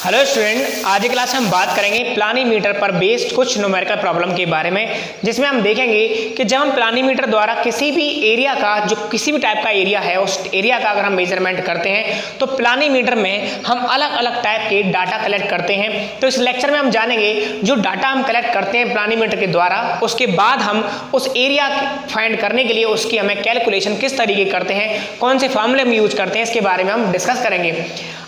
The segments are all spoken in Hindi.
हेलो स्टूडेंट, आज की क्लास में हम बात करेंगे प्लानीमीटर पर बेस्ड कुछ न्यूमेरिकल प्रॉब्लम के बारे में, जिसमें हम देखेंगे कि जब हम प्लानीमीटर द्वारा किसी भी एरिया का, जो किसी भी टाइप का एरिया है, उस एरिया का अगर हम मेजरमेंट करते हैं तो प्लानीमीटर में हम अलग अलग टाइप के डाटा कलेक्ट करते हैं। तो इस लेक्चर में हम जानेंगे जो डाटा हम कलेक्ट करते हैं प्लानीमीटर के द्वारा, उसके बाद हम उस एरिया फाइंड करने के लिए उसकी हमें कैलकुलेशन किस तरीके करते हैं, कौन से फॉर्मूले हम यूज करते हैं, इसके बारे में हम डिस्कस करेंगे।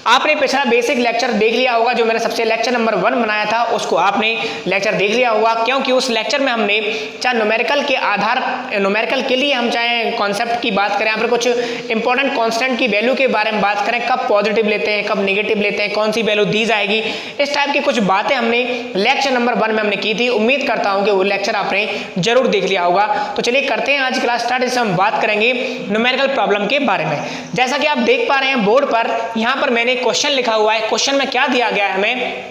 आपने पिछला बेसिक लेक्चर देख लिया होगा, जो मैंने सबसे लेक्चर नंबर 1 बनाया था, उसको आपने लेक्चर देख लिया होगा, क्योंकि उस लेक्चर में हमने चाहे न्यूमेरिकल के आधार, न्यूमेरिकल के लिए हम चाहे कॉन्सेप्ट की बात करें, यहाँ पर कुछ इंपॉर्टेंट कांस्टेंट की वैल्यू के बारे में बात करें, कब पॉजिटिव लेते हैं, कब नेगेटिव लेते हैं, कौन सी वैल्यू दी जाएगी, इस टाइप की कुछ बातें हमने लेक्चर नंबर 1 में हमने की थी। उम्मीद करता हूँ कि वो लेक्चर आपने जरूर देख लिया होगा। तो चलिए करते हैं आज क्लास स्टार्ट, जिससे हम बात करेंगे न्यूमेरिकल प्रॉब्लम के बारे में। जैसा कि आप देख पा रहे हैं बोर्ड पर, यहाँ पर मैंने क्वेश्चन लिखा हुआ है। क्वेश्चन में क्या दिया गया है हमें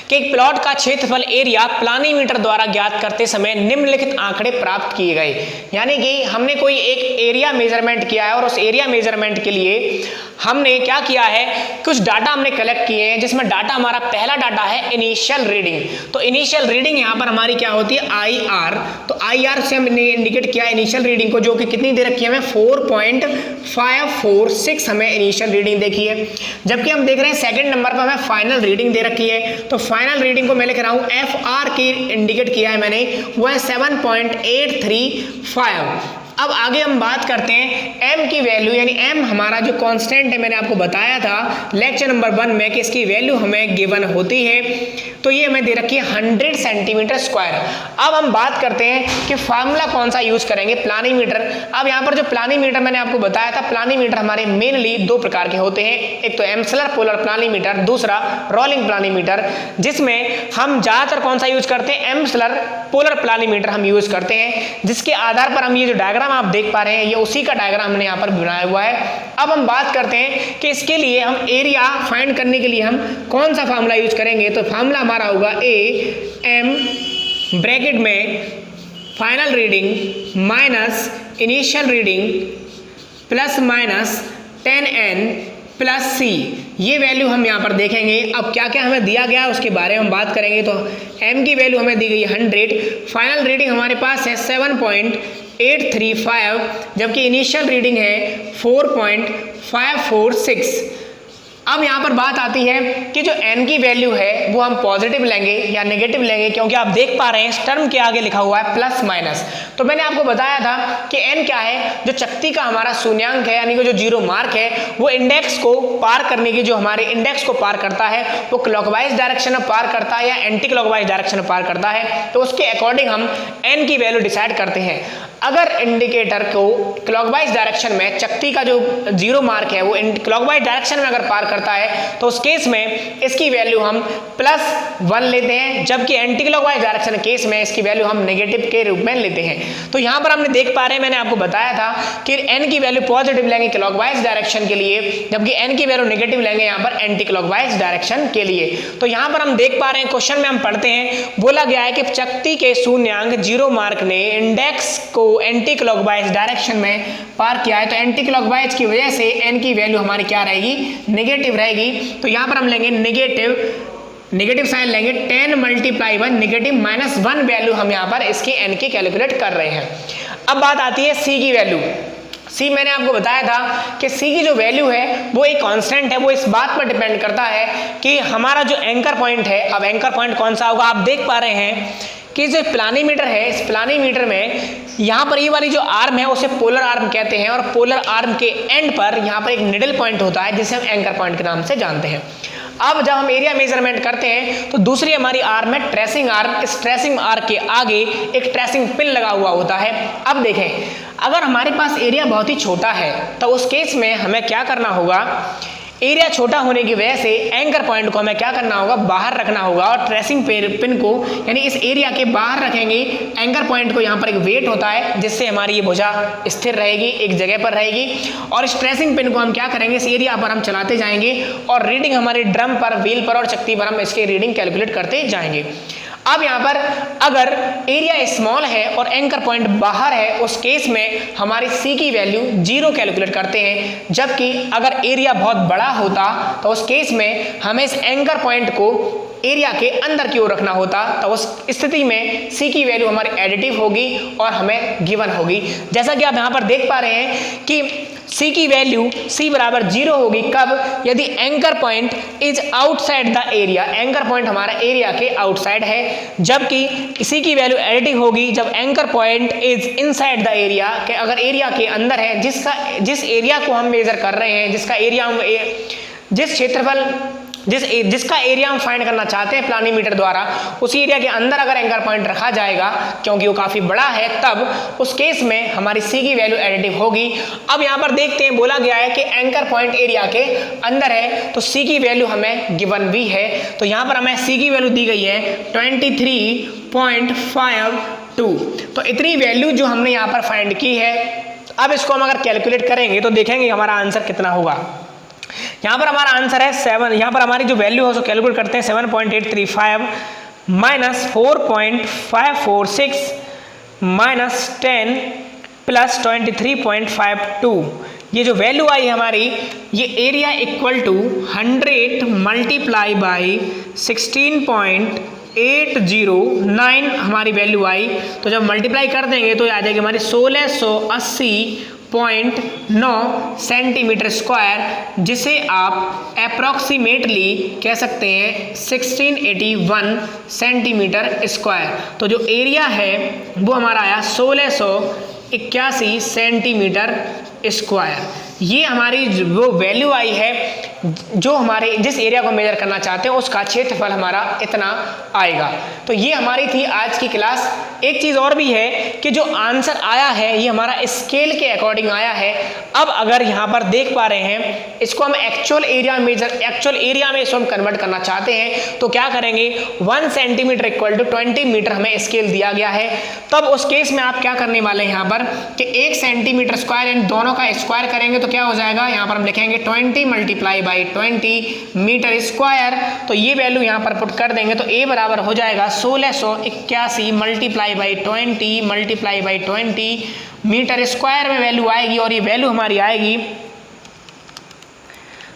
कि एक प्लॉट का क्षेत्रफल एरिया प्लानीमीटर द्वारा ज्ञात करते समय निम्नलिखित आंकड़े प्राप्त किए गए। यानी कि हमने कोई एक एरिया मेजरमेंट किया है और उस एरिया मेजरमेंट के लिए हमने क्या किया है, कुछ डाटा हमने कलेक्ट किए हैं, जिसमें डाटा हमारा पहला डाटा है इनिशियल रीडिंग। तो इनिशियल रीडिंग यहाँ पर हमारी क्या होती है, आई आर। तो आई आर से हमने इंडिकेट किया इनिशियल रीडिंग को, जो कि कितनी दे रखी है हमें, 4.546 हमें इनिशियल रीडिंग देखी है। जबकि हम देख रहे हैं सेकंड नंबर पर हमें फाइनल रीडिंग दे रखी है। तो फाइनल रीडिंग को मैं लिख रहा हूँ एफ आर की इंडिकेट किया है मैंने, वो है 7.835। अब आगे हम बात करते हैं m की वैल्यू, यानी m हमारा जो कांस्टेंट है, मैंने आपको बताया था लेक्चर नंबर 1 में कि इसकी वैल्यू हमें गिवन होती है। तो ये हमें दे रखी है 100 सेंटीमीटर स्क्वायर। अब हम बात करते हैं कि फार्मूला कौन सा यूज करेंगे, प्लानीमीटर। अब यहाँ पर जो प्लानीमीटर मैंने आपको बताया था, प्लानीमीटर हमारे मेनली 2 प्रकार के होते हैं, एक तो एमस्लर पोलर प्लानीमीटर, दूसरा रोलिंग प्लानीमीटर, जिसमें हम ज्यादातर कौन सा यूज करते हैं, एमस्लर पोलर प्लानीमीटर हम यूज करते हैं, जिसके आधार पर हम ये जो डायग्राम आप देख पा रहे हैं, ये उसी का डायग्राम हमने यहाँ पर बनाया हुआ है। अब हम बात करते हैं कि इसके लिए हम एरिया फाइंड करने के लिए हम कौन सा फार्मूला यूज करेंगे। तो फार्मूला हमारा होगा ए एम ब्रैकेट में final reading minus initial reading plus minus 10n plus C. ये वैल्यू हम यहाँ पर देखेंगे। अब क्या क्या हमें दिया गया है उसके बारे में हम बात करेंगे। तो m की वैल्यू हमें दी गई 100, फाइनल रीडिंग हमारे पास है 7.835, जबकि इनिशियल रीडिंग है 4.546। अब यहाँ पर बात आती है कि जो n की वैल्यू है वो हम पॉजिटिव लेंगे या नेगेटिव लेंगे, क्योंकि आप देख पा रहे हैं इस टर्म के आगे लिखा हुआ है प्लस माइनस। तो मैंने आपको बताया था कि n क्या है, जो चकती का हमारा शून्यांक है, यानी कि जो 0 मार्क है, वो इंडेक्स को पार करने की, जो हमारे इंडेक्स को पार करता है, वो क्लॉकवाइज डायरेक्शन में पार करता है या एंटी क्लॉकवाइज डायरेक्शन में पार करता है। तो उसके अकॉर्डिंग हम n की वैल्यू डिसाइड करते हैं। अगर इंडिकेटर को क्लॉकवाइज डायरेक्शन में, चकती का जो 0 मार्क है वो क्लॉकवाइज डायरेक्शन में अगर पार करता है, तो उस केस में इसकी वैल्यू हम +1 लेते हैं, जबकि एंटी क्लॉकवाइज डायरेक्शन केस में इसकी वैल्यू हम नेगेटिव के रूप में लेते हैं। तो यहाँ पर हमने देख पा रहे हैं, मैंने आपको बताया था कि n की वैल्यू पॉजिटिव लेंगे क्लॉकवाइज डायरेक्शन के लिए, जबकि n की वैल्यू नेगेटिव लेंगे यहाँ पर एंटी क्लॉकवाइज डायरेक्शन के लिए। तो यहाँ पर हम देख पा रहे हैं, क्वेश्चन में हम पढ़ते हैं, बोला गया है कि चकती के शून्यांक 0 मार्क ने इंडेक्स को एंटी क्लॉकवाइज डायरेक्शन में पार किया है। तो एंटी क्लॉकवाइज की वजह से n की वैल्यू हमारी क्या रहेगी, नेगेटिव रहेगी। तो यहाँ पर हम लेंगे नेगेटिव साइन लेंगे, 10 मल्टीप्लाई 1 नेगेटिव -1 वैल्यू हम यहाँ पर इसकी n की कैलकुलेट कर रहे हैं। अब बात आती है c की वैल्यू। C मैंने आपको बताया था कि C की जो वैल्यू है वो एक कांस्टेंट है, वो इस बात पर डिपेंड करता है कि हमारा जो एंकर पॉइंट है, अब एंकर पॉइंट कौन सा होगा, आप देख पा रहे हैं कि जो प्लानीमीटर है, इस प्लानीमीटर में यहाँ पर ये वाली जो आर्म है उसे पोलर आर्म कहते हैं, और पोलर आर्म के एंड पर यहाँ पर एक निडल पॉइंट होता है, जिसे हम एंकर पॉइंट के नाम से जानते हैं। अब जब हम एरिया मेजरमेंट करते हैं तो दूसरी हमारी आर्म है ट्रेसिंग आर्म। इस ट्रेसिंग आर्म के आगे एक ट्रेसिंग पिन लगा हुआ होता है। अब देखें, अगर हमारे पास एरिया बहुत ही छोटा है तो उस केस में हमें क्या करना होगा, एरिया छोटा होने की वजह से एंकर पॉइंट को हमें क्या करना होगा, बाहर रखना होगा, और ट्रेसिंग पिन को यानी इस एरिया के बाहर रखेंगे। एंकर पॉइंट को यहाँ पर एक वेट होता है, जिससे हमारी ये भुजा स्थिर रहेगी, एक जगह पर रहेगी, और इस ट्रेसिंग पिन को हम क्या करेंगे, इस एरिया पर हम चलाते जाएंगे और रीडिंग हमारे ड्रम पर, व्हील पर और चकती पर हम इसके रीडिंग कैलकुलेट करते जाएंगे। अब यहाँ पर अगर एरिया स्मॉल है और एंकर पॉइंट बाहर है, उस केस में हमारी सी की वैल्यू 0 कैलकुलेट करते हैं, जबकि अगर एरिया बहुत बड़ा होता तो उस केस में हमें इस एंकर पॉइंट को एरिया के अंदर की ओर रखना होता, तो उस स्थिति में सी की वैल्यू हमारी एडिटिव होगी और हमें गिवन होगी। जैसा कि आप यहाँ पर देख पा रहे हैं कि सी की वैल्यू सी बराबर 0 होगी कब, यदि anchor point is outside the area, anchor point हमारा एरिया के आउटसाइड है, जबकि सी की वैल्यू एडिटिव होगी जब anchor point is inside the area, कि अगर एरिया के अंदर है, जिस एरिया को हम मेजर कर रहे हैं, जिसका एरिया हम जिस क्षेत्रफल जिसका एरिया हम फाइंड करना चाहते हैं प्लानीमीटर द्वारा, उसी एरिया के अंदर अगर एंकर पॉइंट रखा जाएगा क्योंकि वो काफी बड़ा है, तब उस केस में हमारी सी की वैल्यू एडिटिव होगी। अब यहाँ पर देखते हैं, बोला गया है कि एंकर पॉइंट एरिया के अंदर है, तो सी की वैल्यू हमें गिवन भी है। तो यहाँ पर हमें सी की वैल्यू दी गई है 23.52। तो इतनी वैल्यू जो हमने यहाँ पर फाइंड की है, अब इसको हम अगर कैलकुलेट करेंगे तो देखेंगे हमारा आंसर कितना होगा। यहाँ पर हमारा आंसर है 7, यहाँ पर हमारी जो वैल्यू है उसको कैलकुलेट करते हैं 7.835 माइनस 4.546 माइनस 10 प्लस 23.52। ये जो वैल्यू आई हमारी, ये area equal to 100 multiply by 16.809 हमारी वैल्यू आई। तो जब मल्टीप्लाई कर देंगे तो आ जाएगी हमारी 1680.9 सेंटीमीटर स्क्वायर, जिसे आप अप्रॉक्सीमेटली कह सकते हैं 1681 सेंटीमीटर स्क्वायर। तो जो एरिया है वो हमारा आया 1681 सेंटीमीटर स्क्वायर। ये हमारी वो वैल्यू आई है जो हमारे जिस एरिया को मेजर करना चाहते हैं उसका क्षेत्रफल हमारा इतना आएगा। तो ये हमारी थी आज की क्लास। एक चीज़ और भी है कि जो आंसर आया है ये हमारा स्केल के अकॉर्डिंग आया है। अब अगर यहाँ पर देख पा रहे हैं, इसको हम एक्चुअल एरिया में इसको हम कन्वर्ट करना चाहते हैं तो क्या करेंगे, 1 सेंटीमीटर इक्वल टू 20 मीटर हमें स्केल दिया गया है। तब उस केस में आप क्या करने वाले हैं यहाँ पर कि 1 सेंटीमीटर स्क्वायर इन दोनों का स्क्वायर करेंगे तो क्या हो जाएगा, यहाँ पर हम लिखेंगे 20 मल्टीप्लाई बाई 20 मीटर स्क्वायर। तो ये वैल्यू यहाँ पर पुट कर देंगे तो ए बराबर हो जाएगा 1681 multiply by 20 multiply by 20 metre square में वैल्यू आएगी, और ये वैल्यू हमारी आएगी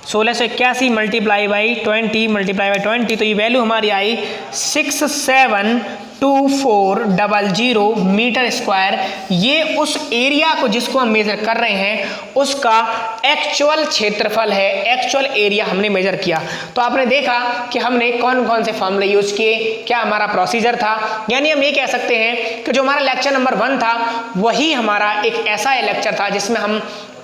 1681 मल्टीप्लाई बाई 20 मल्टीप्लाई बाई 20। तो ये वैल्यू हमारी आई 672400 मीटर स्क्वायर। ये उस एरिया को जिसको हम मेजर कर रहे हैं उसका एक्चुअल क्षेत्रफल है, एक्चुअल एरिया हमने मेजर किया। तो आपने देखा कि हमने कौन कौन से फॉर्मूले यूज किए, क्या हमारा प्रोसीजर था। यानी हम ये कह सकते हैं कि जो हमारा लेक्चर नंबर 1 था वही हमारा एक ऐसा लेक्चर था जिसमें हम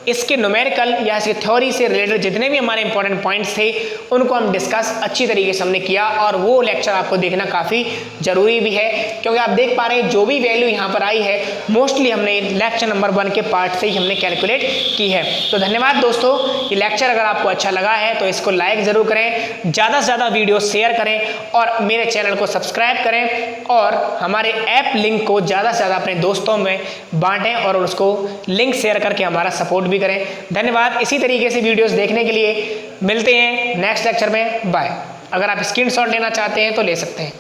इसके न्यूमेरिकल या इसकी थ्योरी से रिलेटेड जितने भी हमारे इंपॉर्टेंट पॉइंट्स थे उनको हम डिस्कस अच्छी तरीके से हमने किया, और वो लेक्चर आपको देखना काफ़ी ज़रूरी भी है क्योंकि आप देख पा रहे हैं जो भी वैल्यू यहाँ पर आई है मोस्टली हमने लेक्चर नंबर 1 के पार्ट से ही हमने कैलकुलेट की है। तो धन्यवाद दोस्तों। ये लेक्चर अगर आपको अच्छा लगा है तो इसको लाइक ज़रूर करें, ज़्यादा से ज़्यादा वीडियो शेयर करें और मेरे चैनल को सब्सक्राइब करें, और हमारे ऐप लिंक को ज़्यादा से ज़्यादा अपने दोस्तों में बांटें और उसको लिंक शेयर करके हमारा सपोर्ट भी करें। धन्यवाद। इसी तरीके से वीडियोस देखने के लिए मिलते हैं नेक्स्ट लेक्चर में। बाय। अगर आप स्क्रीनशॉट लेना चाहते हैं तो ले सकते हैं।